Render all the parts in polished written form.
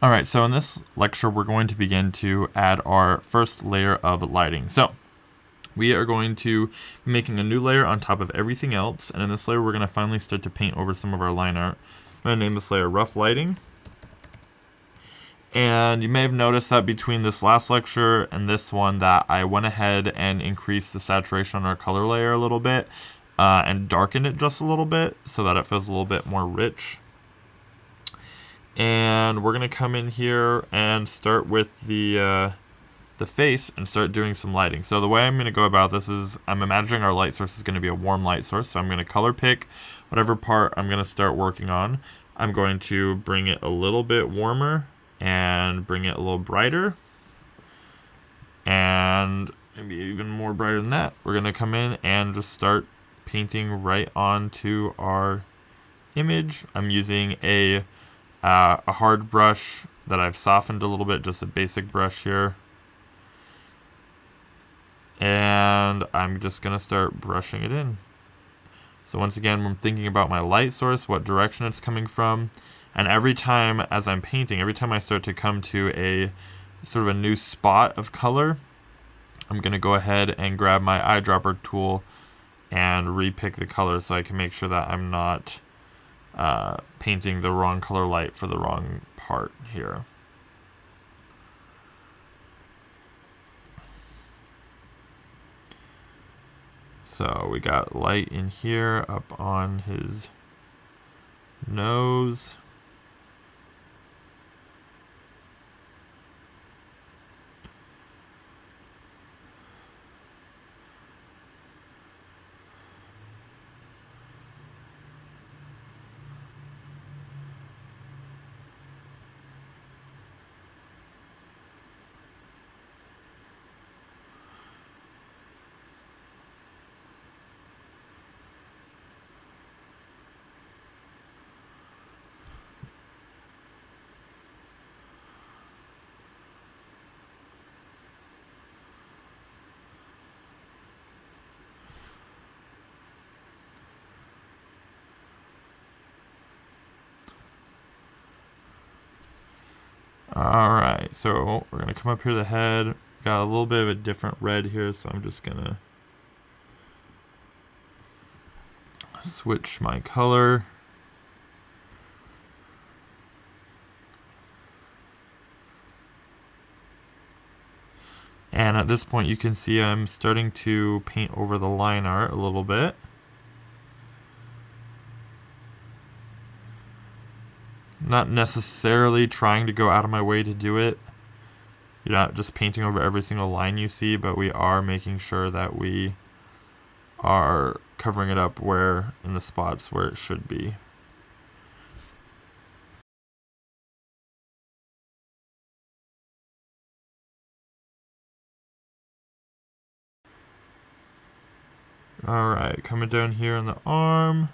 Alright, so in this lecture we're going to begin to add our first layer of lighting. So we are going to be making a new layer on top of everything else, and in this layer we're going to finally start to paint over some of our line art. I'm going to name this layer Rough Lighting. And you may have noticed that between this last lecture and this one that I went ahead and increased the saturation on our color layer a little bit and darkened it just a little bit so that it feels a little bit more rich. And we're going to come in here and start with the face and start doing some lighting. So the way I'm going to go about this is I'm imagining our light source is going to be a warm light source. So I'm going to color pick whatever part I'm going to start working on. I'm going to bring it a little bit warmer and bring it a little brighter. And maybe even more brighter than that. We're going to come in and just start painting right onto our image. I'm using a hard brush that I've softened a little bit, just a basic brush here. And I'm just going to start brushing it in. So once again, I'm thinking about my light source, what direction it's coming from. And every time as I'm painting, every time I start to come to a sort of a new spot of color, I'm going to go ahead and grab my eyedropper tool and repick the color so I can make sure that I'm not painting the wrong color light for the wrong part here. So we got light in here up on his nose. Alright, so we're going to come up here to the head. Got a little bit of a different red here, so I'm just going to switch my color. And at this point you can see I'm starting to paint over the line art a little bit. Not necessarily trying to go out of my way to do it. You're not just painting over every single line you see, but we are making sure that we are covering it up where in the spots where it should be. Alright, coming down here on the arm.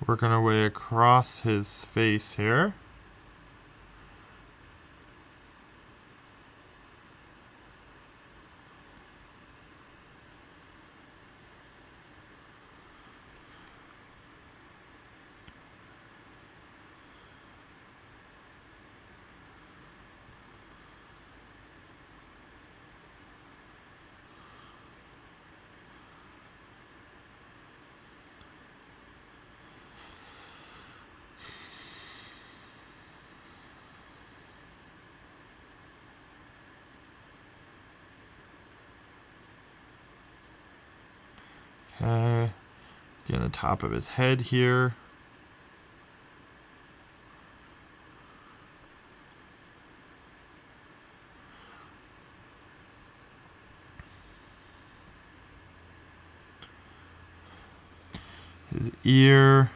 Working our way across his face here. Okay, getting the top of his head here. His ear.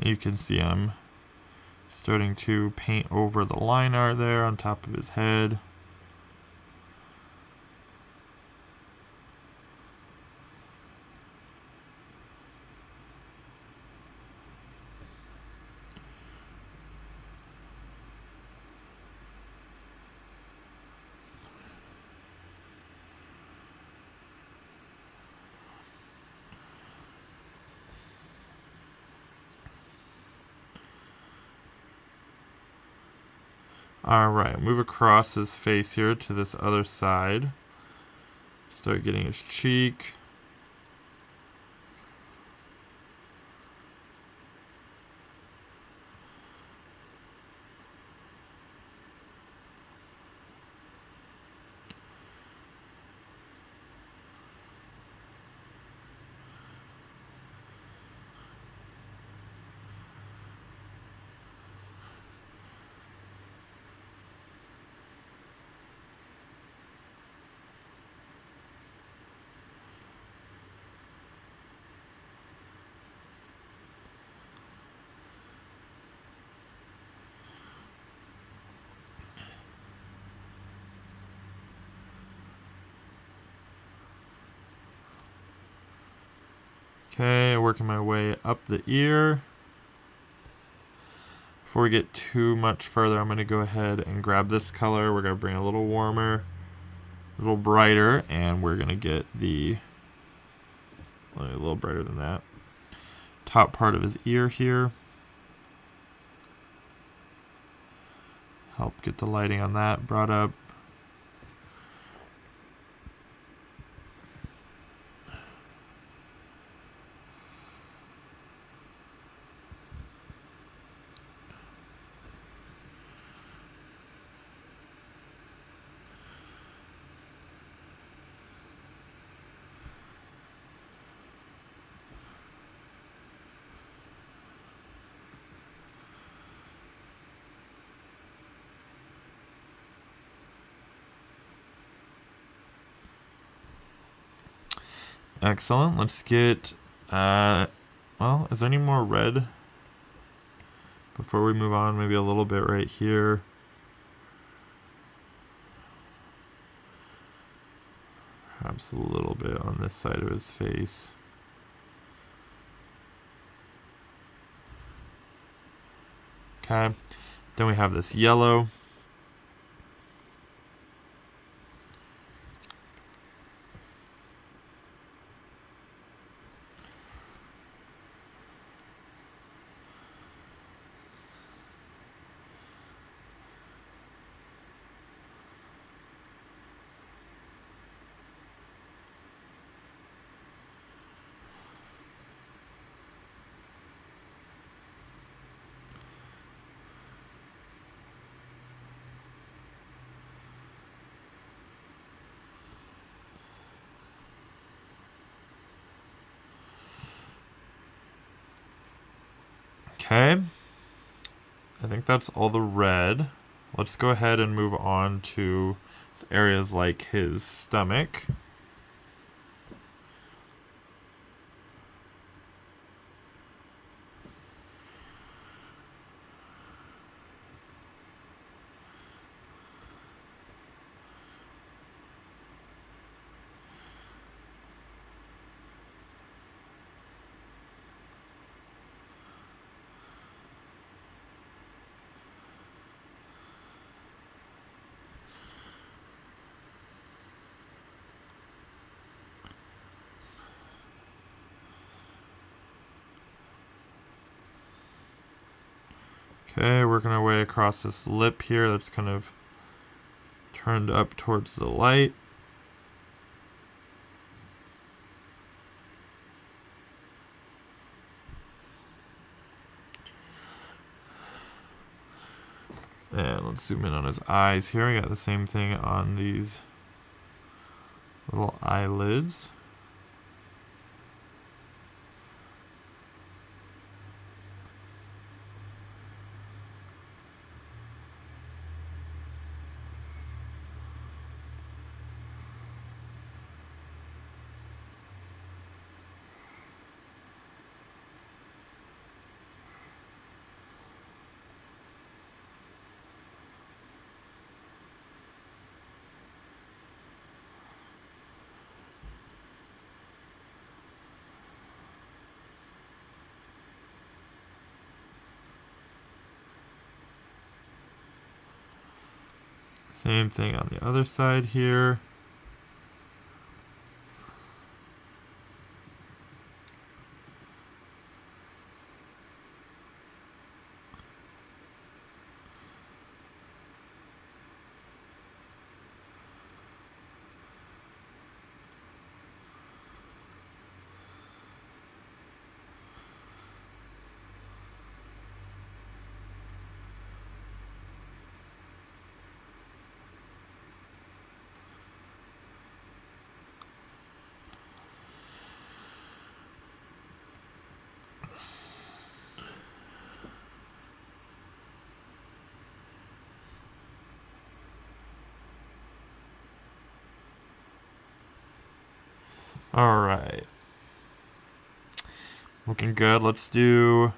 You can see I'm starting to paint over the line art there on top of his head. Alright, move across his face here to this other side. Start getting his cheek. Okay, working my way up the ear. Before we get too much further, I'm going to go ahead and grab this color. We're going to bring it a little warmer, a little brighter, and we're going to get a little brighter than that. Top part of his ear here. Help get the lighting on that brought up. Excellent. Let's get, well, is there any more red? Before we move on, maybe a little bit right here. Perhaps a little bit on this side of his face. Okay. Then we have this yellow. Okay, I think that's all the red. Let's go ahead and move on to areas like his stomach. Okay, working our way across this lip here that's kind of turned up towards the light. And let's zoom in on his eyes here. We got the same thing on these little eyelids. Same thing on the other side here. All right. Looking good. Let's do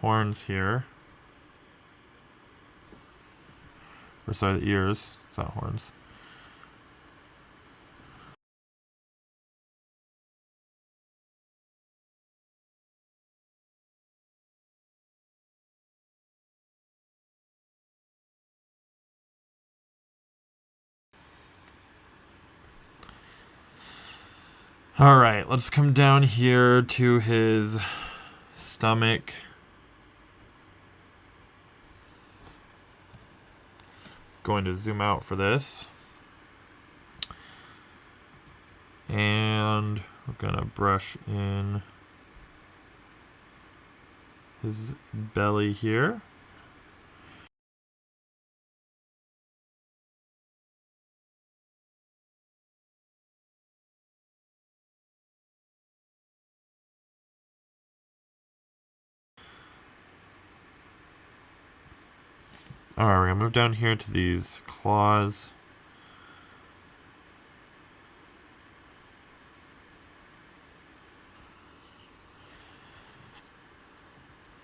horns here. Or sorry, the ears. It's not horns. All right, let's come down here to his stomach. Going to zoom out for this. And we're gonna brush in his belly here. Alright, we're gonna move down here to these claws.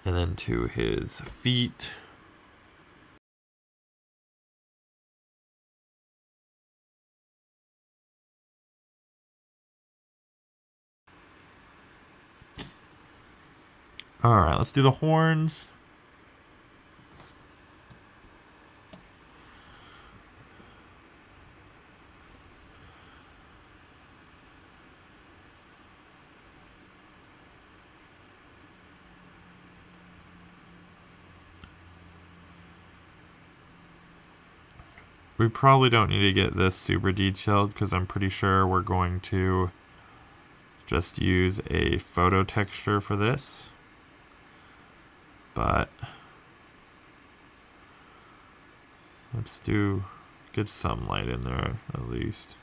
And then to his feet. Alright, let's do the horns. We probably don't need to get this super detailed because I'm pretty sure we're going to just use a photo texture for this. But let's get some light in there at least.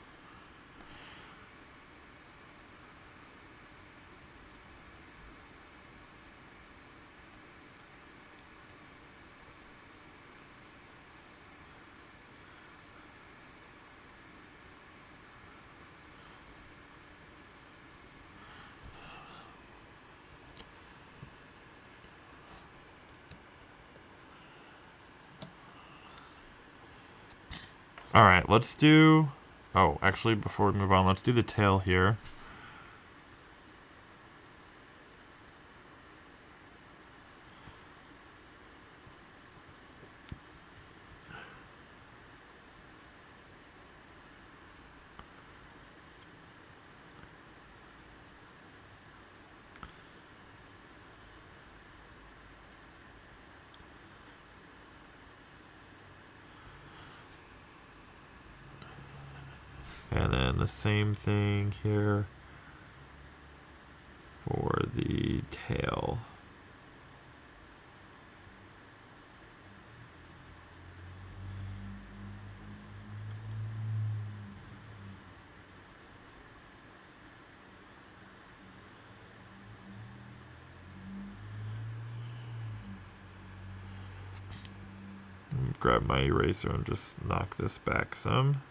Alright, let's do... Oh, actually, before we move on, let's do the tail here. And then the same thing here for the tail. Grab my eraser and just knock this back some.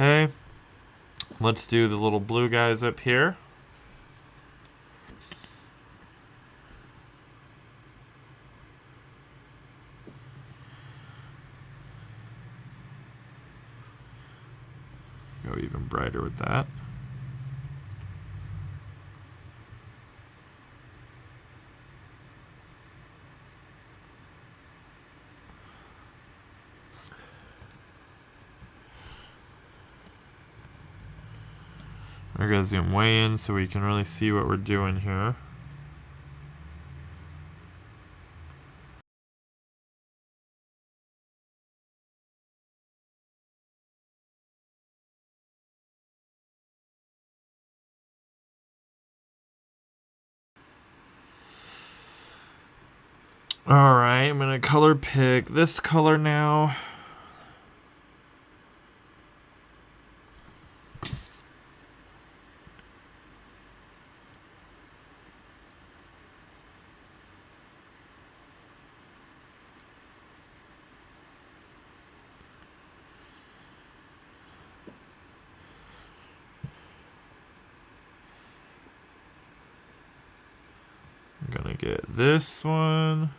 Okay, let's do the little blue guys up here. Go even brighter with that. We're going to zoom way in so we can really see what we're doing here. Alright, I'm going to color pick this color now. I'm going to get this one.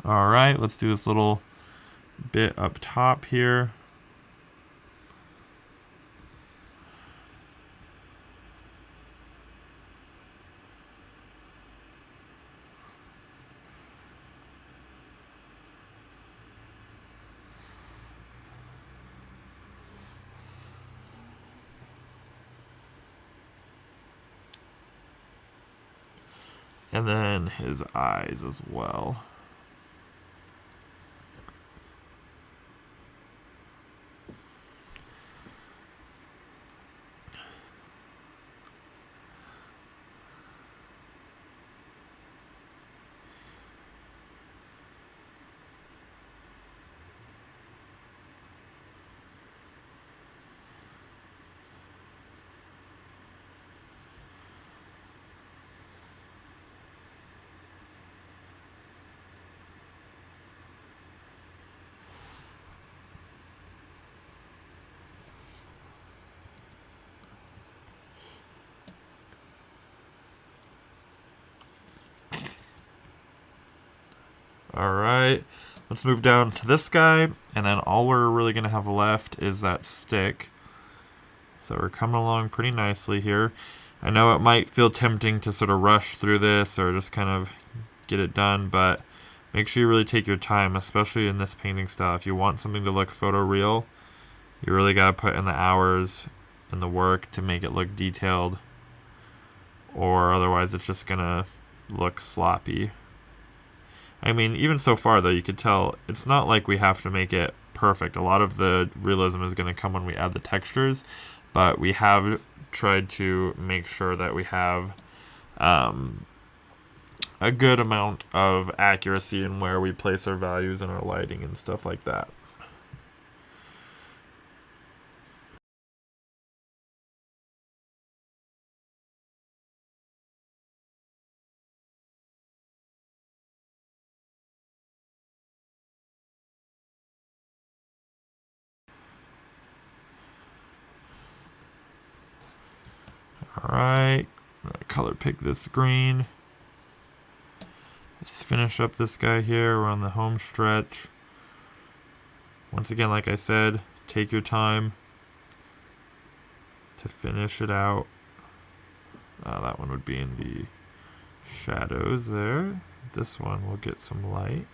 Alright, let's do this little bit up top here. And then his eyes as well. Alright, let's move down to this guy, and then all we're really going to have left is that stick. So we're coming along pretty nicely here. I know it might feel tempting to sort of rush through this or just kind of get it done, but make sure you really take your time, especially in this painting style. If you want something to look photoreal, you really got to put in the hours and the work to make it look detailed, or otherwise it's just going to look sloppy. I mean, even so far, though, you could tell it's not like we have to make it perfect. A lot of the realism is going to come when we add the textures, but we have tried to make sure that we have a good amount of accuracy in where we place our values and our lighting and stuff like that. Alright, color pick this green. Let's finish up this guy here. We're on the home stretch. Once again, like I said, take your time to finish it out. That one would be in the shadows there. This one will get some light.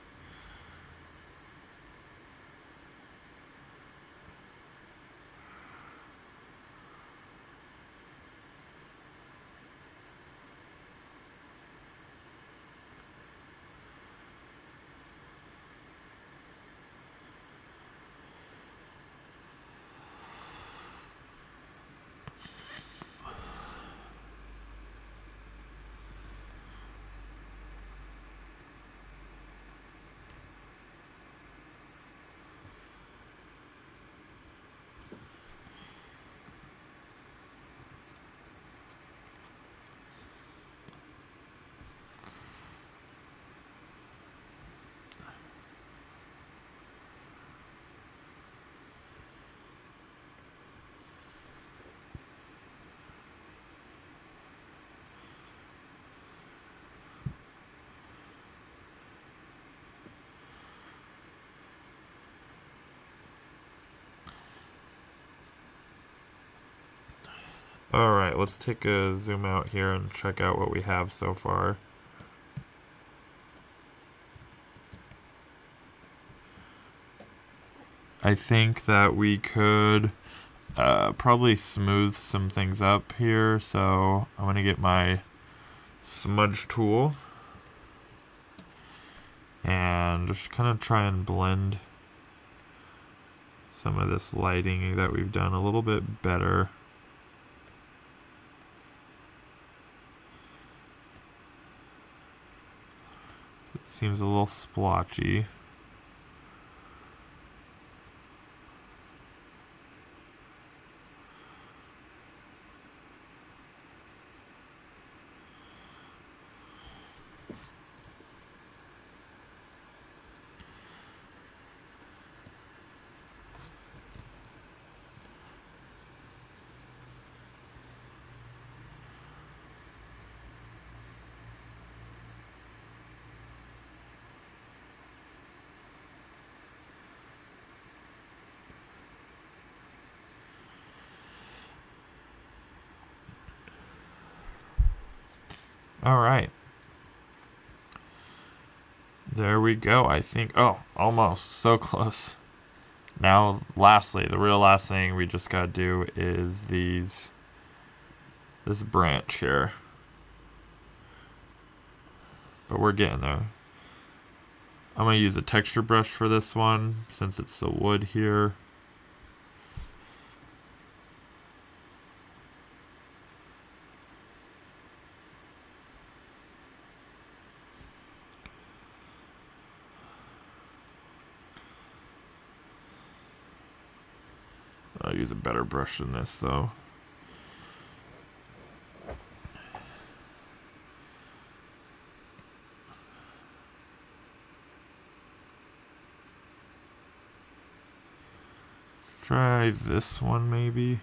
Alright, let's take a zoom out here and check out what we have so far. I think that we could probably smooth some things up here, so I'm going to get my smudge tool and just kind of try and blend some of this lighting that we've done a little bit better. It seems a little splotchy. All right. There we go, I think. Oh, almost. So close. Now, lastly, the real last thing we just gotta do is this branch here. But we're getting there. I'm gonna use a texture brush for this one, since it's the wood here. I'll use a better brush than this, though. Try this one, maybe.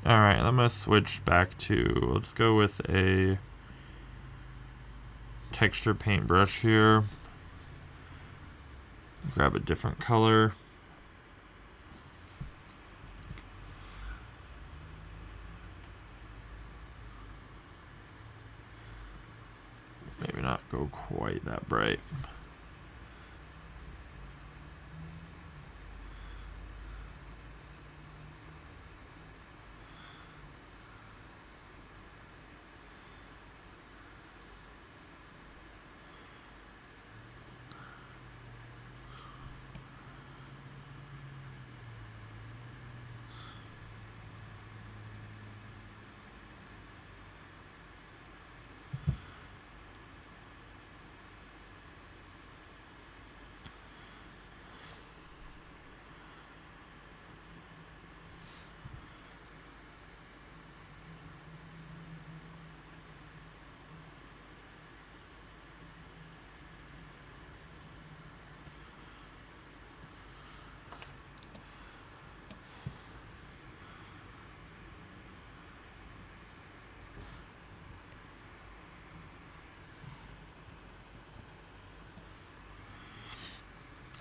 Alright, I'm going to switch back to, let's go with a texture paintbrush here. Grab a different color. Maybe not go quite that bright.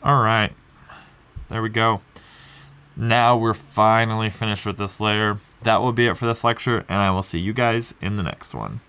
Alright, there we go. Now we're finally finished with this layer. That will be it for this lecture, and I will see you guys in the next one.